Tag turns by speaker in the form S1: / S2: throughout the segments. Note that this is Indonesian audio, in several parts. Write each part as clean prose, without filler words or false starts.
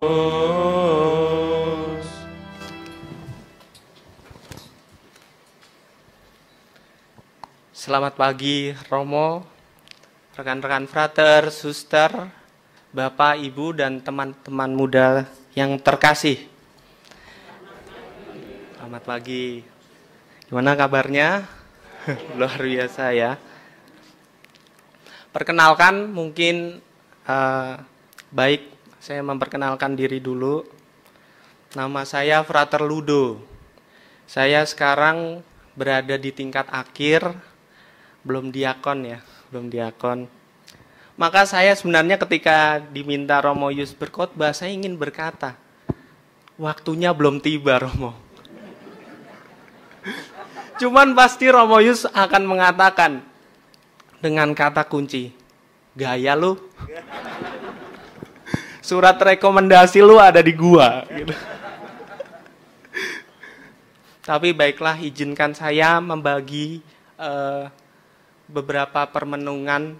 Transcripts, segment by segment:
S1: Selamat pagi Romo, rekan-rekan frater, suster, Bapak, Ibu, dan teman-teman muda yang terkasih. Selamat pagi. Gimana kabarnya? Luar biasa ya. Perkenalkan mungkin baik saya memperkenalkan diri dulu. Nama saya Frater Ludo. Saya sekarang berada di tingkat akhir, belum diakon ya, belum diakon. Maka saya sebenarnya ketika diminta Romo Yus berkhotbah, saya ingin berkata, waktunya belum tiba Romo. Cuman pasti Romo Yus akan mengatakan dengan kata kunci, gaya lu. Surat rekomendasi lu ada di gua. Gitu. Tapi baiklah, izinkan saya membagi beberapa permenungan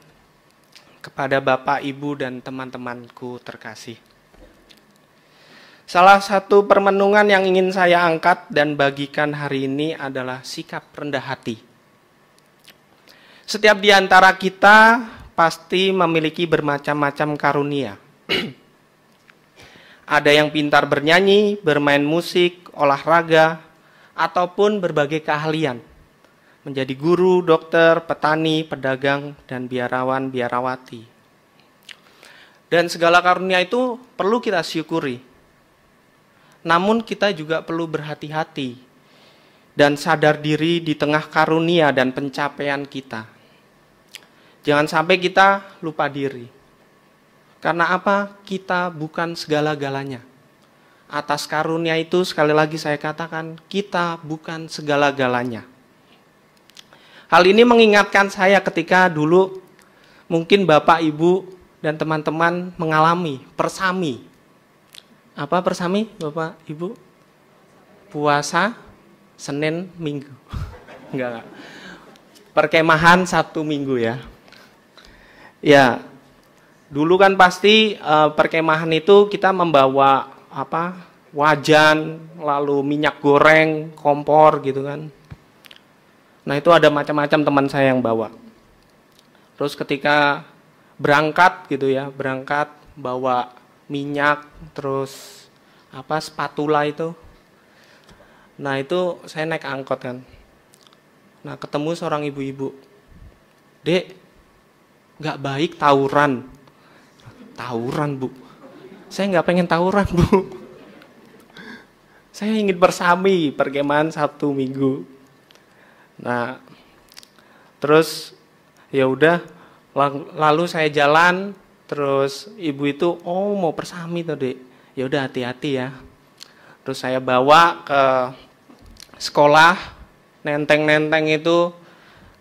S1: kepada Bapak, Ibu, dan teman-temanku terkasih. Salah satu permenungan yang ingin saya angkat dan bagikan hari ini adalah sikap rendah hati. Setiap di antara kita pasti memiliki bermacam-macam karunia. Ada yang pintar bernyanyi, bermain musik, olahraga, ataupun berbagai keahlian. Menjadi guru, dokter, petani, pedagang, dan biarawan, biarawati. Dan segala karunia itu perlu kita syukuri. Namun kita juga perlu berhati-hati dan sadar diri di tengah karunia dan pencapaian kita. Jangan sampai kita lupa diri. Karena apa? Kita bukan segala-galanya. Atas karunia itu sekali lagi saya katakan, kita bukan segala-galanya. Hal ini mengingatkan saya ketika dulu mungkin Bapak, Ibu, dan teman-teman mengalami persami. Apa persami, Bapak, Ibu? Puasa, Senin, Minggu. Enggak. Perkemahan Sabtu, Minggu ya. Ya, dulu kan pasti perkemahan itu kita membawa wajan, lalu minyak goreng, kompor gitu kan. Nah itu ada macam-macam teman saya yang bawa. Terus ketika berangkat gitu ya, berangkat bawa minyak, terus spatula itu. Nah itu saya naik angkot kan. Nah ketemu seorang ibu-ibu. Dek, gak baik tawuran. Tawuran Bu. Saya gak pengen tawuran Bu. Saya ingin bersami perkemahan Sabtu Minggu. Nah, terus ya udah, lalu saya jalan, terus ibu itu, mau persami tuh Dek. Ya udah hati-hati ya. Terus saya bawa ke sekolah, nenteng-nenteng itu,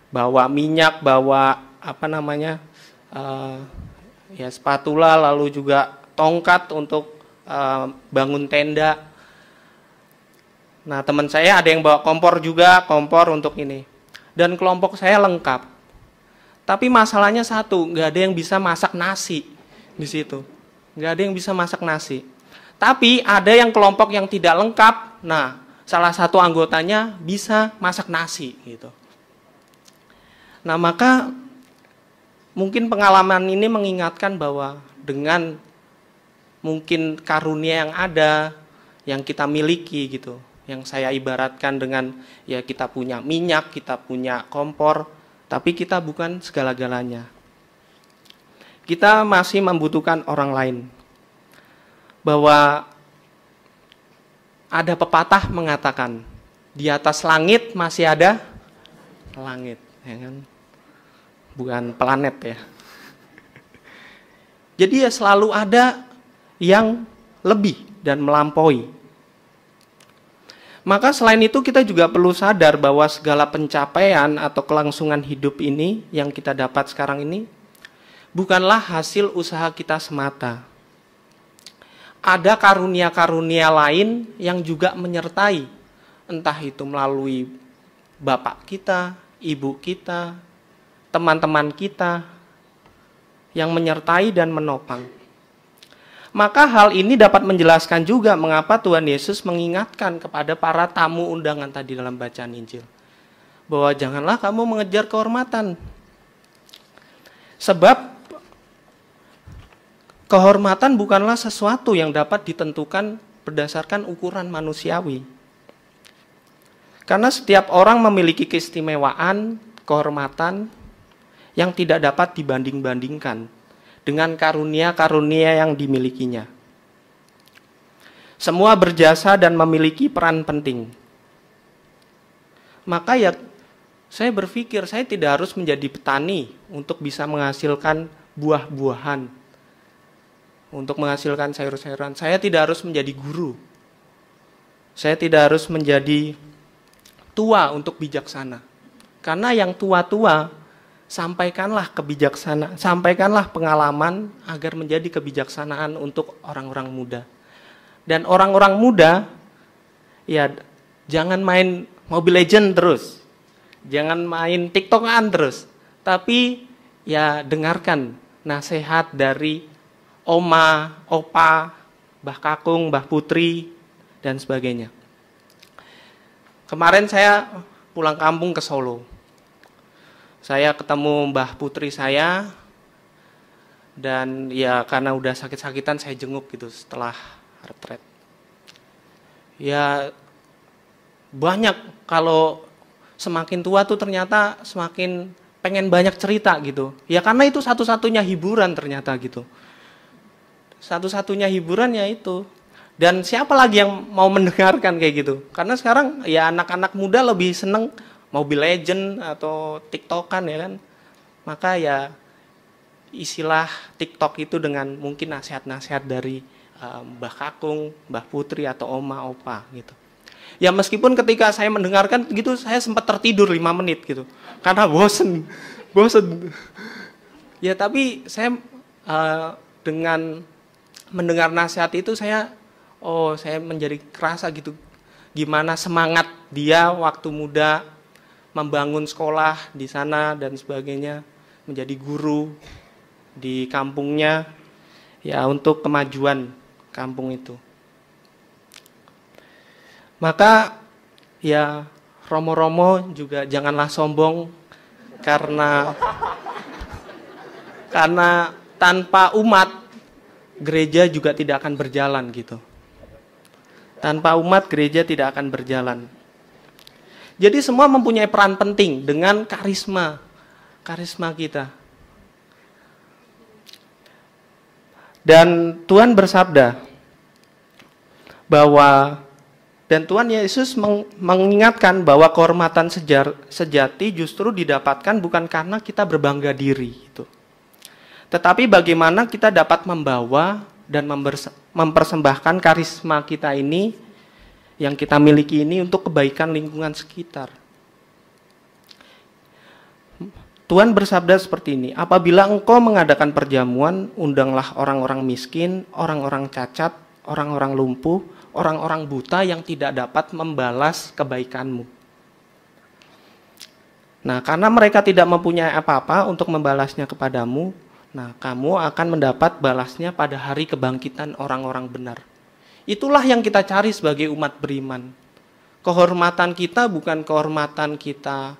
S1: bawa minyak, bawa spatula, lalu juga tongkat untuk bangun tenda. Nah teman saya ada yang bawa kompor juga, kompor untuk ini. Dan kelompok saya lengkap. Tapi masalahnya satu, nggak ada yang bisa masak nasi di situ. Nggak ada yang bisa masak nasi. Tapi ada yang kelompok yang tidak lengkap. Nah salah satu anggotanya bisa masak nasi gitu. Nah maka mungkin pengalaman ini mengingatkan bahwa dengan mungkin karunia yang ada, yang kita miliki gitu. Yang saya ibaratkan dengan ya kita punya minyak, kita punya kompor, tapi kita bukan segala-galanya. Kita masih membutuhkan orang lain. Bahwa ada pepatah mengatakan, di atas langit masih ada langit, ya kan? Bukan planet ya. Jadi ya selalu ada yang lebih dan melampaui. Maka selain itu kita juga perlu sadar bahwa segala pencapaian atau kelangsungan hidup ini yang kita dapat sekarang ini bukanlah hasil usaha kita semata. Ada karunia-karunia lain yang juga menyertai, entah itu melalui bapak kita, ibu kita, teman-teman kita yang menyertai dan menopang. Maka hal ini dapat menjelaskan juga mengapa Tuhan Yesus mengingatkan kepada para tamu undangan tadi dalam bacaan Injil. Bahwa janganlah kamu mengejar kehormatan. Sebab kehormatan bukanlah sesuatu yang dapat ditentukan berdasarkan ukuran manusiawi. Karena setiap orang memiliki keistimewaan, kehormatan yang tidak dapat dibanding-bandingkan dengan karunia-karunia yang dimilikinya. Semua berjasa dan memiliki peran penting. Maka ya saya berpikir saya tidak harus menjadi petani untuk bisa menghasilkan buah-buahan, untuk menghasilkan sayur-sayuran. Saya tidak harus menjadi guru. Saya tidak harus menjadi tua untuk bijaksana. Karena yang tua-tua, sampaikanlah kebijaksanaan, sampaikanlah pengalaman agar menjadi kebijaksanaan untuk orang-orang muda. Dan orang-orang muda, ya jangan main Mobile Legends terus, jangan main TikTokan terus, tapi ya dengarkan nasihat dari oma, opa, Mbah Kakung, Mbah Putri, dan sebagainya. Kemarin saya pulang kampung ke Solo. Saya ketemu Mbah Putri saya, dan ya karena udah sakit-sakitan saya jenguk gitu setelah retret. Ya banyak, kalau semakin tua tuh ternyata semakin pengen banyak cerita gitu. Ya karena itu satu-satunya hiburan ternyata gitu. Satu-satunya hiburan ya itu. Dan siapa lagi yang mau mendengarkan kayak gitu? Karena sekarang ya anak-anak muda lebih seneng Mobile Legend atau TikTokan ya kan. Maka ya istilah TikTok itu dengan mungkin nasihat-nasihat dari Mbah Kakung, Mbah Putri atau Oma, Opa gitu. Ya meskipun ketika saya mendengarkan gitu saya sempat tertidur 5 menit gitu. Karena bosen. Ya tapi saya dengan mendengar nasihat itu saya menjadi kerasa gitu. Gimana semangat dia waktu muda membangun sekolah di sana dan sebagainya, menjadi guru di kampungnya, ya untuk kemajuan kampung itu. Maka ya romo-romo juga janganlah sombong karena tanpa umat gereja juga tidak akan berjalan gitu. Tanpa umat gereja tidak akan berjalan. Jadi semua mempunyai peran penting dengan karisma kita. Dan Tuhan bersabda bahwa, dan Tuhan Yesus mengingatkan bahwa kehormatan sejati justru didapatkan bukan karena kita berbangga diri itu. Tetapi bagaimana kita dapat membawa dan mempersembahkan karisma kita ini, yang kita miliki ini untuk kebaikan lingkungan sekitar. Tuhan bersabda seperti ini, apabila engkau mengadakan perjamuan, undanglah orang-orang miskin, orang-orang cacat, orang-orang lumpuh, orang-orang buta yang tidak dapat membalas kebaikanmu. Nah, karena mereka tidak mempunyai apa-apa untuk membalasnya kepadamu, nah kamu akan mendapat balasnya pada hari kebangkitan orang-orang benar. Itulah yang kita cari sebagai umat beriman. Kehormatan kita bukan kehormatan kita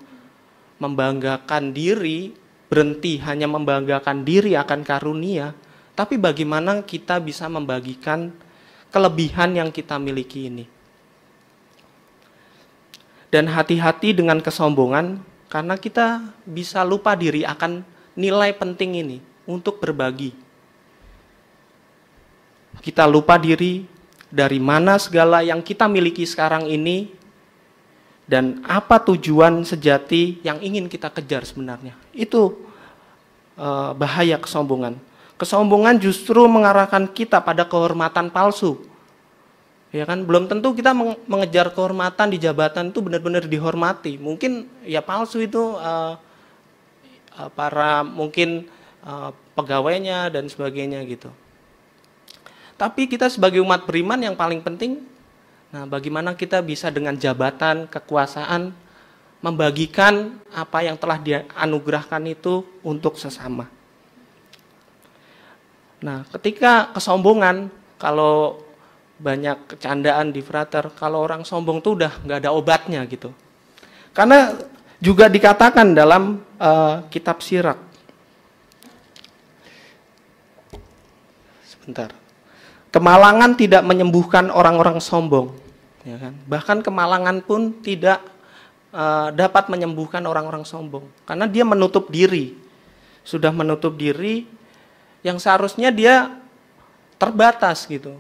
S1: membanggakan diri, berhenti hanya membanggakan diri akan karunia, tapi bagaimana kita bisa membagikan kelebihan yang kita miliki ini. Dan hati-hati dengan kesombongan, karena kita bisa lupa diri akan nilai penting ini untuk berbagi. Kita lupa diri dari mana segala yang kita miliki sekarang ini, dan apa tujuan sejati yang ingin kita kejar sebenarnya. Itu bahaya kesombongan. Kesombongan justru mengarahkan kita pada kehormatan palsu. Ya kan, belum tentu kita mengejar kehormatan di jabatan itu benar-benar dihormati. Mungkin ya palsu itu para mungkin pegawainya dan sebagainya gitu. Tapi kita sebagai umat beriman yang paling penting, nah bagaimana kita bisa dengan jabatan, kekuasaan, membagikan apa yang telah dianugerahkan itu untuk sesama. Nah, ketika kesombongan, kalau banyak kecandaan di frater, kalau orang sombong tuh udah nggak ada obatnya gitu. Karena juga dikatakan dalam kitab Sirak. Sebentar. Kemalangan tidak menyembuhkan orang-orang sombong, ya kan? Bahkan kemalangan pun tidak dapat menyembuhkan orang-orang sombong, karena dia menutup diri, sudah menutup diri yang seharusnya dia terbatas gitu,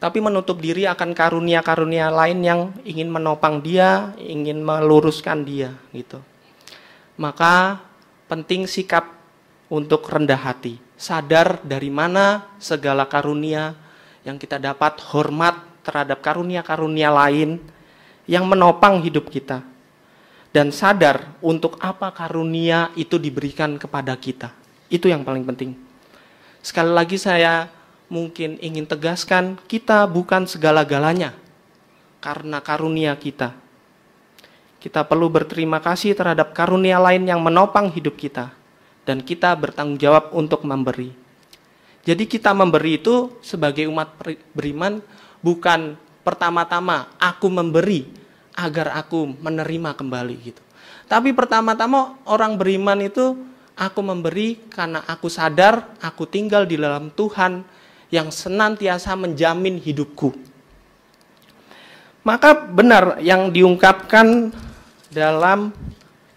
S1: tapi menutup diri akan karunia-karunia lain yang ingin menopang dia, ingin meluruskan dia gitu. Maka penting sikap untuk rendah hati, sadar dari mana segala karunia yang kita dapat, hormat terhadap karunia-karunia lain yang menopang hidup kita, dan sadar untuk apa karunia itu diberikan kepada kita. Itu yang paling penting. Sekali lagi saya mungkin ingin tegaskan, kita bukan segala-galanya karena karunia kita. Kita perlu berterima kasih terhadap karunia lain yang menopang hidup kita, dan kita bertanggung jawab untuk memberi. Jadi kita memberi itu sebagai umat beriman bukan pertama-tama aku memberi agar aku menerima kembali gitu. Tapi pertama-tama orang beriman itu aku memberi karena aku sadar aku tinggal di dalam Tuhan yang senantiasa menjamin hidupku. Maka benar yang diungkapkan dalam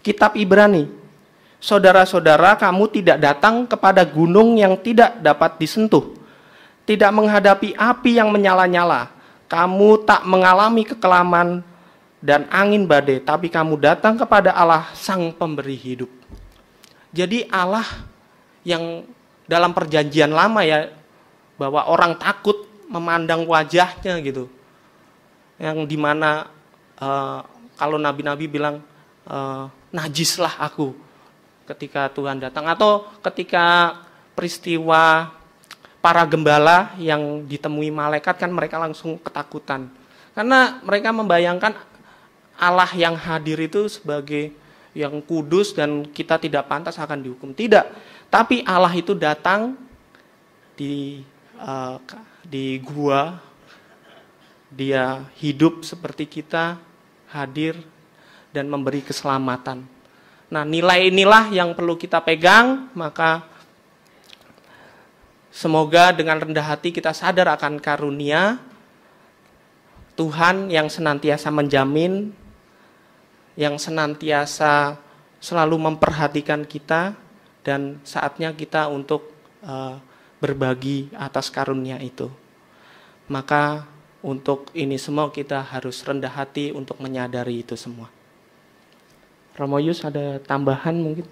S1: kitab Ibrani. Saudara-saudara, kamu tidak datang kepada gunung yang tidak dapat disentuh, tidak menghadapi api yang menyala-nyala. Kamu tak mengalami kekelaman dan angin badai, tapi kamu datang kepada Allah sang pemberi hidup. Jadi Allah yang dalam perjanjian lama ya, bahwa orang takut memandang wajahnya gitu. Yang dimana kalau nabi-nabi bilang najislah aku ketika Tuhan datang. Atau ketika peristiwa para gembala yang ditemui malaikat kan mereka langsung ketakutan. Karena mereka membayangkan Allah yang hadir itu sebagai yang kudus dan kita tidak pantas akan dihukum. Tidak, tapi Allah itu datang di gua, dia hidup seperti kita, hadir dan memberi keselamatan. Nah, nilai inilah yang perlu kita pegang, maka semoga dengan rendah hati kita sadar akan karunia Tuhan yang senantiasa menjamin, yang senantiasa selalu memperhatikan kita, dan saatnya kita untuk berbagi atas karunia itu. Maka untuk ini semua kita harus rendah hati untuk menyadari itu semua. Romo Yus ada tambahan mungkin?